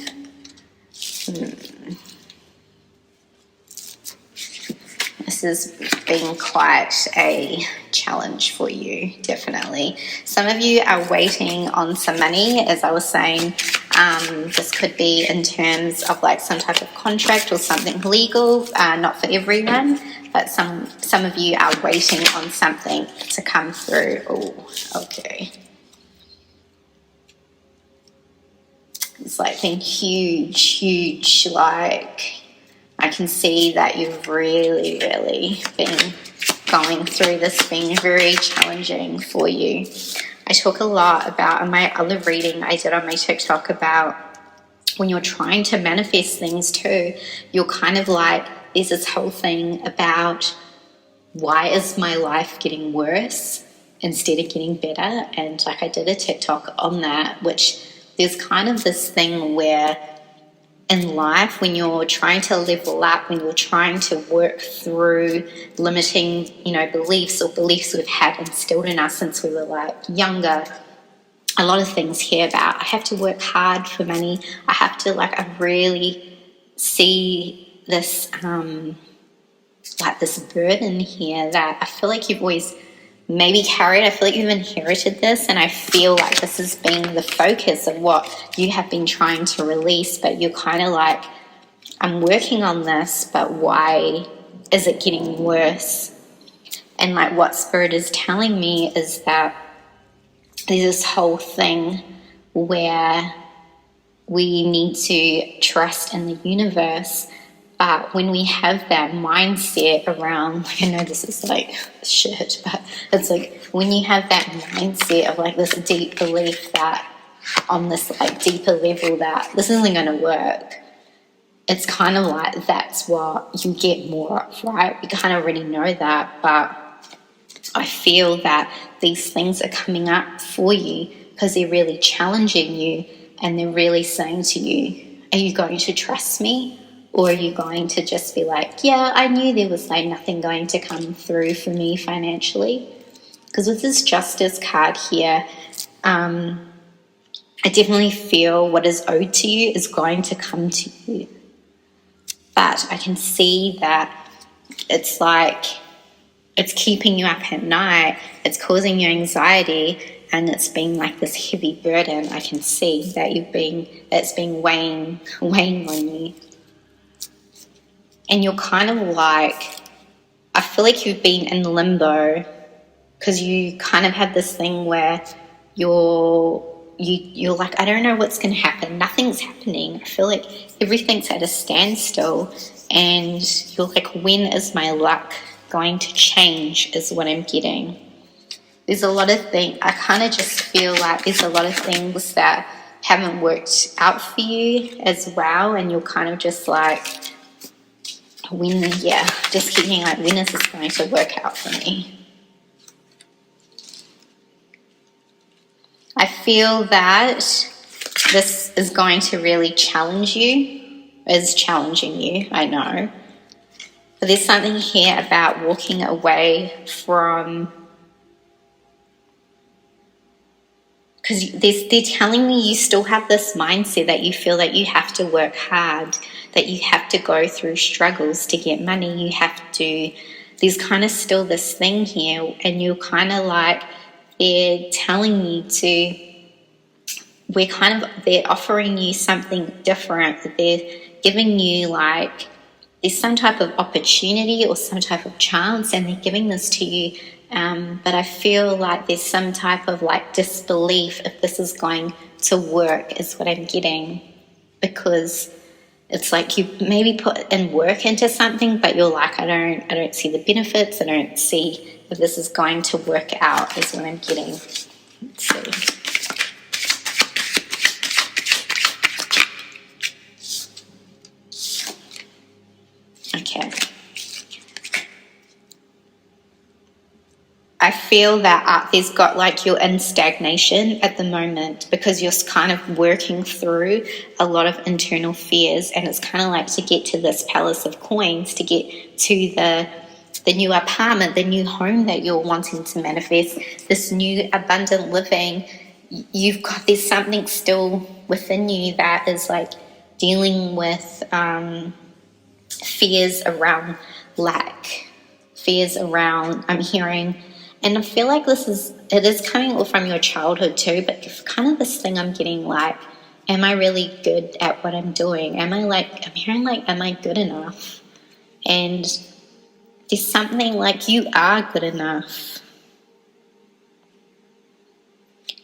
This has been quite a challenge for you, definitely. Some of you are waiting on some money, as I was saying. This could be in terms of like some type of contract or something legal, not for everyone. But some of you are waiting on something to come through. Oh, okay. It's like been huge, like I can see that you've really been going through this, being very challenging for you. I talk a lot about, in my other reading I did on my TikTok, about when you're trying to manifest things too, you're kind of like, there's this whole thing about why is my life getting worse instead of getting better? And like I did a TikTok on that, which there's kind of this thing where in life, when you're trying to level up, when you're trying to work through limiting, beliefs or beliefs we've had instilled in us since we were like younger. A lot of things here about I have to work hard for money. I have to I really see this this burden here that I feel like you've always maybe carried. I feel like you've inherited this, and I feel like this has been the focus of what you have been trying to release, but you're kind of like, I'm working on this, but why is it getting worse? And what Spirit is telling me is that there's this whole thing where we need to trust in the universe. But when we have that mindset around, I know this is shit, but it's when you have that mindset of this deep belief that on this deeper level that this isn't going to work, it's kind of that's what you get more of, right? We kind of already know that, but I feel that these things are coming up for you because they're really challenging you, and they're really saying to you, are you going to trust me? Or are you going to just be yeah, I knew there was nothing going to come through for me financially? Because with this Justice card here, I definitely feel what is owed to you is going to come to you. But I can see that it's it's keeping you up at night, it's causing you anxiety, and it's been this heavy burden. I can see that it's been weighing on you. And you're kind of I feel like you've been in limbo because you kind of have this thing where you're I don't know what's going to happen. Nothing's happening. I feel like everything's at a standstill, and you're when is my luck going to change is what I'm getting. There's a lot of things, I kind of just feel there's a lot of things that haven't worked out for you as well, and you're kind of just just thinking when is this going to work out for me? I feel that this is going to really challenge you, is challenging you, I know. But there's something here about walking away from, because they're telling me you still have this mindset that you feel that you have to work hard, that you have to go through struggles to get money, there's kind of still this thing here, and you're kind of they're telling you they're offering you something different, they're giving you there's some type of opportunity or some type of chance, and they're giving this to you. But I feel there's some type of disbelief if this is going to work is what I'm getting, because it's you maybe put in work into something, but you're I don't see the benefits. I don't see if this is going to work out is what I'm getting. Let's see. Okay. I feel that there's got you're in stagnation at the moment because you're kind of working through a lot of internal fears, and it's kind of to get to this Palace of Coins, to get to the new apartment, the new home that you're wanting to manifest, this new abundant living. There's something still within you that is dealing with fears around lack, fears around, I'm hearing. And I feel it is coming all from your childhood too, but kind of this thing I'm getting am I really good at what I'm doing? I'm hearing am I good enough? And there's something you are good enough.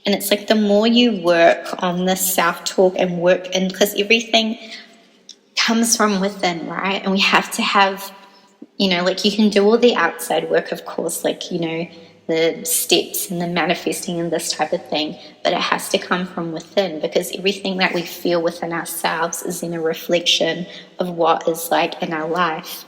And it's the more you work on this self-talk and work, and because everything comes from within, right? And we have to have, you can do all the outside work, of course, the steps and the manifesting and this type of thing, but it has to come from within, because everything that we feel within ourselves is in a reflection of what is in our life.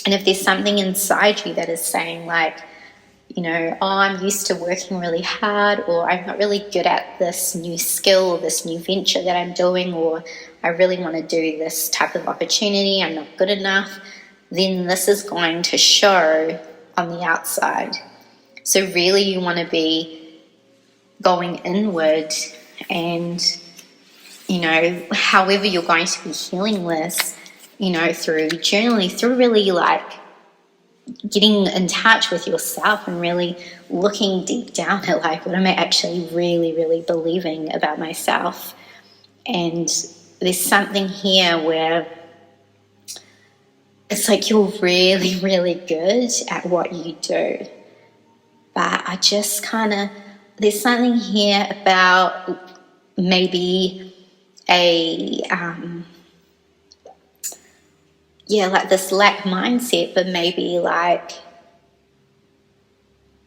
And if there's something inside you that is saying I'm used to working really hard, or I'm not really good at this new skill or this new venture that I'm doing, or I really want to do this type of opportunity, I'm not good enough, then this is going to show on the outside. So really you want to be going inward, and, you know, however you're going to be healing this, you know, through journaling, through really like getting in touch with yourself and really looking deep down at like, what am I actually really, really believing about myself? And there's something here where it's like you're really, really good at what you do. But I just kind of, there's something here about maybe a, like this lack mindset, but maybe like,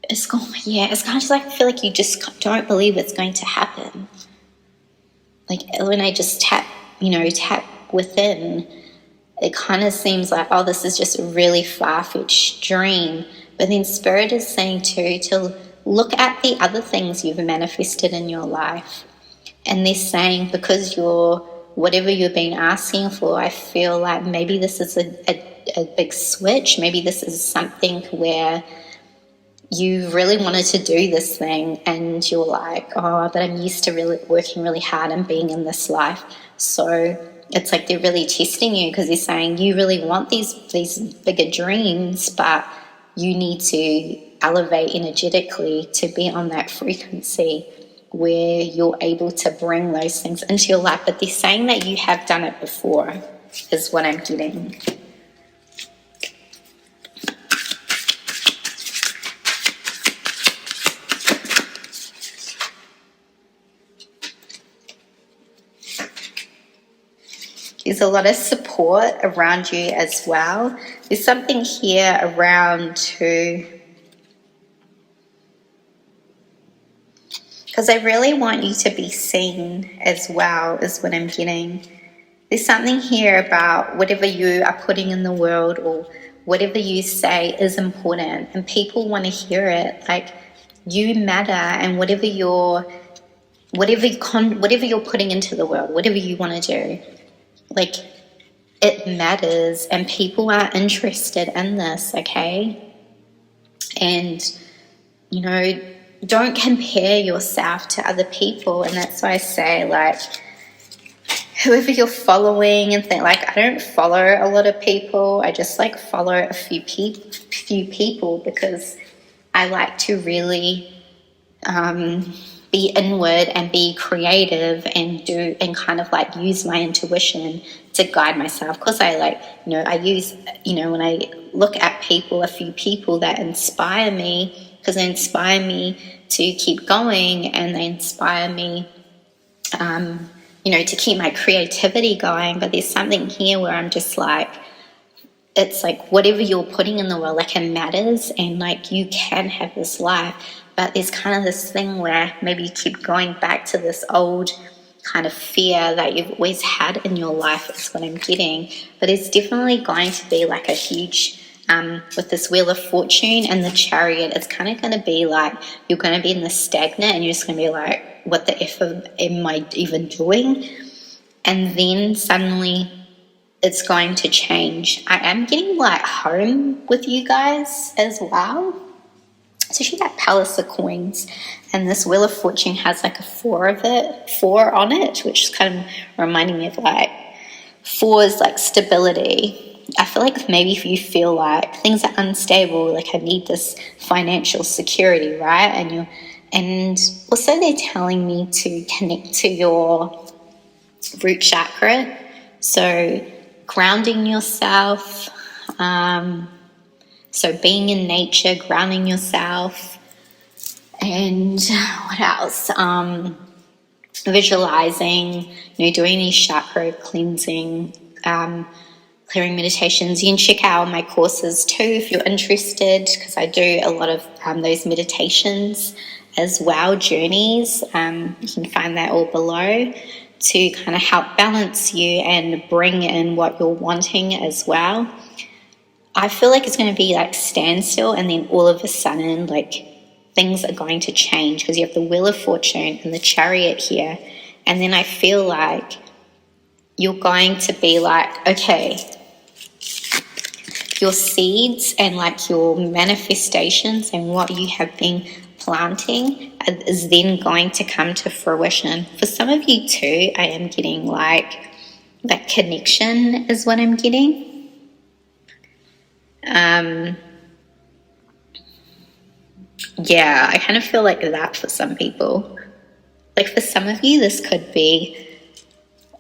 it's kind of just like, I feel like you just don't believe it's going to happen. Like when I just tap within, it kind of seems like, oh, this is just a really far-fetched dream. But then Spirit is saying too, to look at the other things you've manifested in your life. And they're saying, because whatever you've been asking for, I feel like maybe this is a big switch. Maybe this is something where you really wanted to do this thing and you're like, oh, but I'm used to really working really hard and being in this life. So it's like they're really testing you, because they're saying you really want these bigger dreams, but you need to elevate energetically to be on that frequency where you're able to bring those things into your life. But they're saying that you have done it before, is what I'm getting. There's a lot of support around you as well. There's something here around too, because I really want you to be seen as well, is what I'm getting. There's something here about whatever you are putting in the world or whatever you say is important, and people want to hear it. Like, you matter, and whatever you're putting into the world, whatever you want to do, like, it matters, and people are interested in this, okay? And, you know, don't compare yourself to other people. And that's why I say, like, whoever you're following and think, like, I don't follow a lot of people. I just like follow a few people because I like to really be inward and be creative and do and kind of like use my intuition to guide myself. Because I like, you know, I use, you know, when I look at people, a few people that inspire me, because they inspire me to keep going, and they inspire me you know, to keep my creativity going. But there's something here where I'm just like, it's like whatever you're putting in the world, like, it matters, and like you can have this life. But there's kind of this thing where maybe you keep going back to this old kind of fear that you've always had in your life, is what I'm getting. But it's definitely going to be like a huge, with this Wheel of Fortune and the Chariot, it's kind of going to be like you're going to be in the stagnant, and you're just going to be like, what the F am I even doing? And then suddenly it's going to change. I am getting like home with you guys as well. So she got Palace of Coins, and this Wheel of Fortune has like a 4 on it, which is kind of reminding me of like 4 is like stability. I feel like maybe if you feel like things are unstable, like I need this financial security, right? And also they're telling me to connect to your root chakra. So grounding yourself, so being in nature, grounding yourself, and what else? Visualizing, you know, doing any chakra cleansing, clearing meditations. You can check out my courses too if you're interested, because I do a lot of those meditations as well, journeys. You can find that all below, to kind of help balance you and bring in what you're wanting as well. I feel like it's going to be like standstill, and then all of a sudden, like, things are going to change, because you have the Wheel of Fortune and the Chariot here. And then I feel like you're going to be like, okay, your seeds and like your manifestations and what you have been planting is then going to come to fruition. For some of you too, I am getting like that connection is what I'm getting. Yeah, I kind of feel like that for some people. Like for some of you, this could be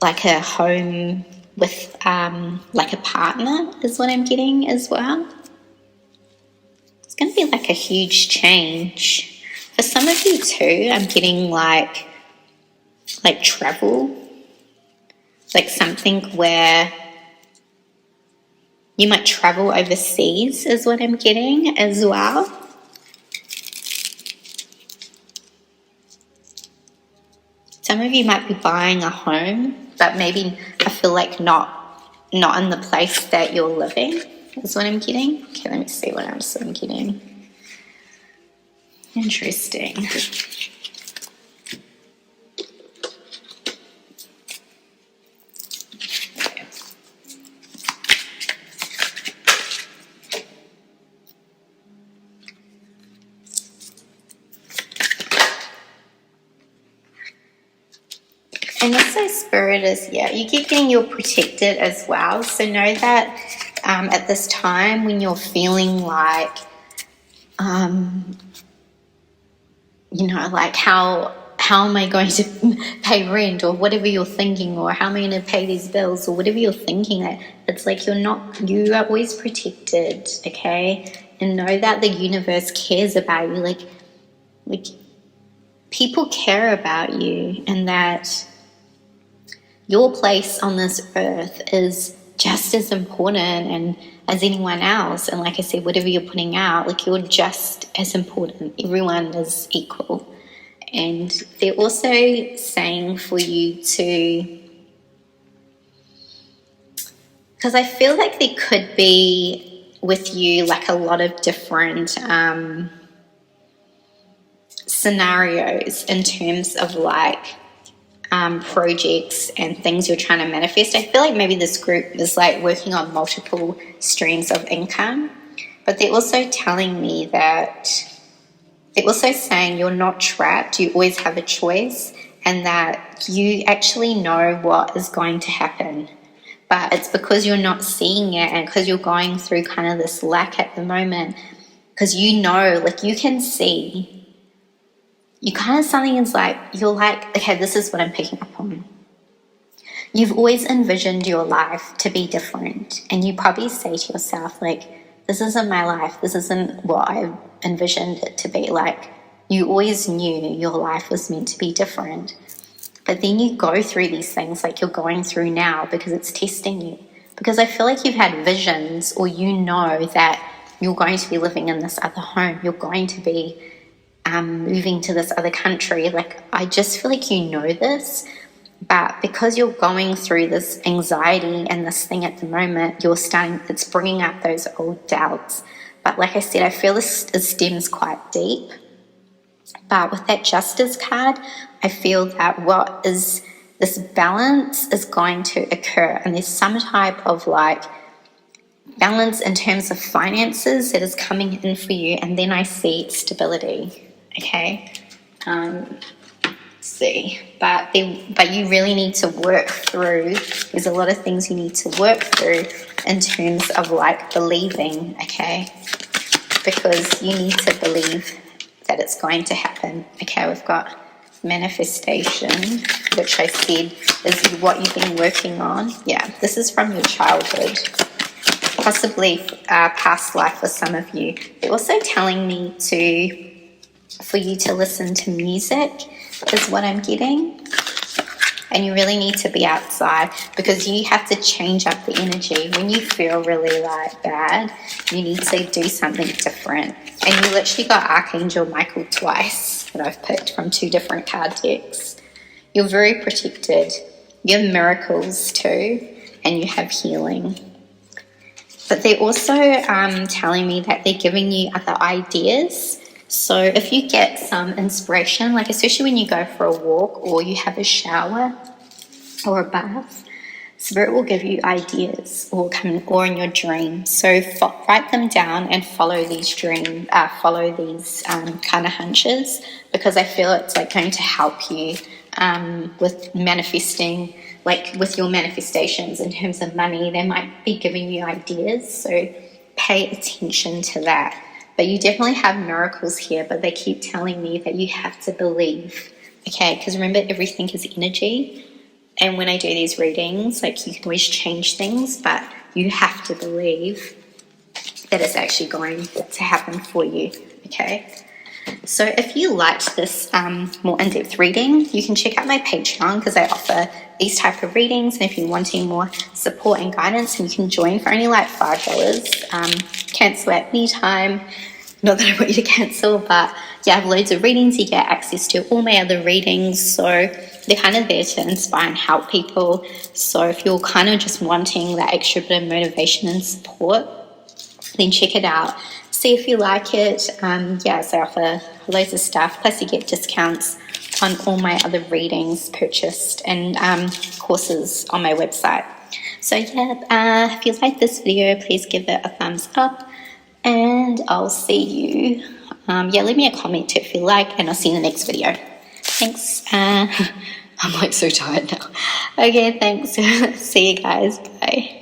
like a home with like a partner is what I'm getting as well. It's going to be like a huge change. For some of you too, I'm getting like travel, like something where you might travel overseas is what I'm getting as well. Some of you might be buying a home, but maybe I feel like not in the place that you're living is what I'm getting. Okay, let me see what else I'm getting. Interesting. And also Spirit is, yeah, you keep getting you're protected as well. So know that at this time when you're feeling like, you know, like how am I going to pay rent or whatever you're thinking, or how am I going to pay these bills or whatever you're thinking, it's like you are always protected, okay? And know that the universe cares about you. Like people care about you, and that your place on this earth is just as important and as anyone else. And like I said, whatever you're putting out, like you're just as important. Everyone is equal. And they're also saying for you to, because I feel like there could be with you like a lot of different scenarios in terms of like projects and things you're trying to manifest. I feel like maybe this group is like working on multiple streams of income, but they're also telling me that they're also saying you're not trapped, you always have a choice, and that you actually know what is going to happen, but it's because you're not seeing it and because you're going through kind of this lack at the moment, because you know, like you can see, you kind of something is like, you're like, okay, this is what I'm picking up on. You've always envisioned your life to be different, and you probably say to yourself, like, this isn't my life, this isn't what I envisioned it to be. Like, you always knew your life was meant to be different, but then you go through these things like you're going through now because it's testing you. Because I feel like you've had visions, or you know that you're going to be living in this other home, you're going to be moving to this other country. Like, I just feel like you know this, but because you're going through this anxiety and this thing at the moment, it's bringing up those old doubts. But like I said, I feel this stems quite deep. But with that Justice card, I feel that what is this balance is going to occur, and there's some type of like balance in terms of finances that is coming in for you. And then I see stability. Okay, see, but you really need to work through. There's a lot of things you need to work through in terms of like believing. Okay, because you need to believe that it's going to happen. Okay, we've got manifestation, which I said is what you've been working on. Yeah, this is from your childhood, possibly past life for some of you. They're also telling me for you to listen to music is what I'm getting. And you really need to be outside, because you have to change up the energy. When you feel really like bad, you need to do something different. And you literally got Archangel Michael twice that I've picked from 2 different card decks. You're very protected. You have miracles too, and you have healing. But they're also telling me that they're giving you other ideas. So if you get some inspiration, like especially when you go for a walk or you have a shower or a bath, Spirit will give you ideas or in your dream. So write them down and follow these kind of hunches, because I feel it's like going to help you with manifesting, like with your manifestations in terms of money. They might be giving you ideas, so pay attention to that. But you definitely have miracles here, but they keep telling me that you have to believe, okay? Because remember, everything is energy. And when I do these readings, like, you can always change things, but you have to believe that it's actually going to happen for you, okay? So if you liked this more in-depth reading, you can check out my Patreon, because I offer these type of readings. And if you're wanting more support and guidance, you can join for only like $5. Cancel at any time. Not that I want you to cancel, but yeah, I have loads of readings. You get access to all my other readings, so they're kind of there to inspire and help people. So if you're kind of just wanting that extra bit of motivation and support, then check it out. See if you like it. So I offer loads of stuff, plus you get discounts on all my other readings purchased and courses on my website. So yeah, if you like this video, please give it a thumbs up, and I'll see you. Leave me a comment if you like, and I'll see you in the next video. Thanks. I'm like so tired now. Okay, thanks. See you guys. Bye.